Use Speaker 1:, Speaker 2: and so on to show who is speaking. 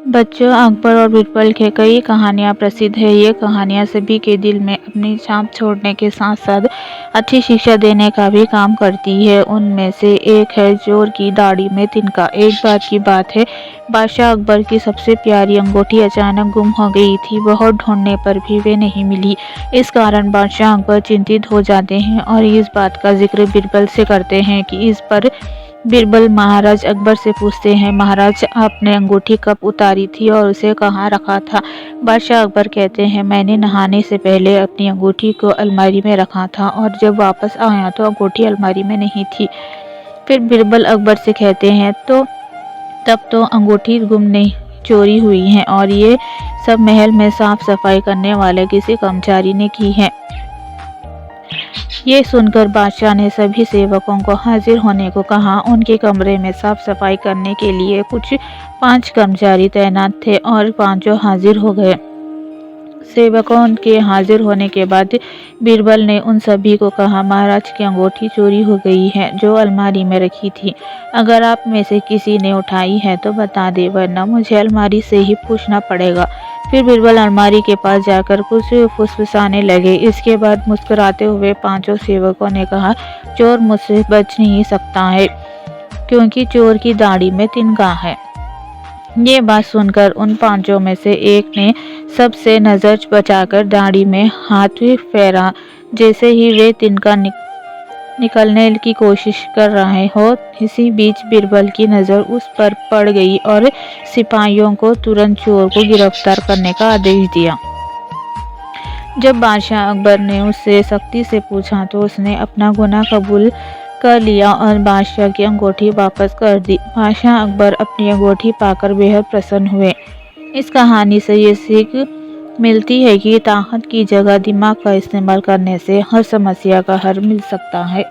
Speaker 1: बच्चों, अकबर और बीरबल की कई कहानियाँ प्रसिद्ध हैं। ये कहानियाँ सभी के दिल में अपनी छाप छोड़ने के साथ साथ अच्छी शिक्षा देने का भी काम करती है। उनमें से एक है चोर की दाढ़ी में तिनका। एक बार की बात है, बादशाह अकबर की सबसे प्यारी अंगूठी अचानक गुम हो गई थी। बहुत ढूंढने पर भी वे नहीं मिली। इस कारण बादशाह अकबर चिंतित हो जाते हैं और इस बात का जिक्र बीरबल से करते हैं कि इस पर बीरबल महाराज अकबर से पूछते हैं, महाराज आपने अंगूठी कब उतारी थी और उसे कहाँ रखा था? बादशाह अकबर कहते हैं, मैंने नहाने से पहले अपनी अंगूठी को अलमारी में रखा था और जब वापस आया तो अंगूठी अलमारी में नहीं थी। फिर बीरबल अकबर से कहते हैं, तो तब तो अंगूठी गुम नहीं चोरी हुई है और ये सब महल में साफ सफाई करने वाले किसी कर्मचारी ने की है। ये सुनकर बादशाह ने सभी सेवकों को हाजिर होने को कहा। उनके कमरे में साफ सफाई करने के लिए कुछ 5 कर्मचारी तैनात थे और पांचों हाजिर हो गए। सेवकों के हाजिर होने के बाद बीरबल ने उन सभी को कहा, महाराज की अंगूठी चोरी हो गई है जो अलमारी में रखी थी। अगर आप में से किसी ने उठाई है तो बता दे, वरना मुझे अलमारी से ही पूछना पड़ेगा। फिर बीरबल अलमारी के पास जाकर कुछ फुसफुसाने लगे। इसके बाद मुस्कुराते हुए पांचों सेवकों ने कहा, चोर मुझसे बच नहीं सकता है क्योंकि चोर की दाढ़ी में तिनका है। ये बात सुनकर उन पांचों में से एक ने सबसे नजर बचाकर दाढ़ी में हाथ फेरा। जैसे ही वे तिनका निकलने की कोशिश कर रहे हो, इसी बीच बीरबल की नज़र उस पर पड़ गई और सिपाहियों को तुरंत चोर को गिरफ्तार करने का आदेश दिया। जब बादशाह अकबर ने उससे सख्ती से पूछा तो उसने अपना गुनाह कबूल कर लिया और बादशाह की अंगूठी वापस कर दी। बादशाह अकबर अपनी अंगूठी पाकर बेहद प्रसन्न हुए। इस कहानी से ये सीख मिलती है कि ताकत की जगह दिमाग का इस्तेमाल करने से हर समस्या का हल मिल सकता है।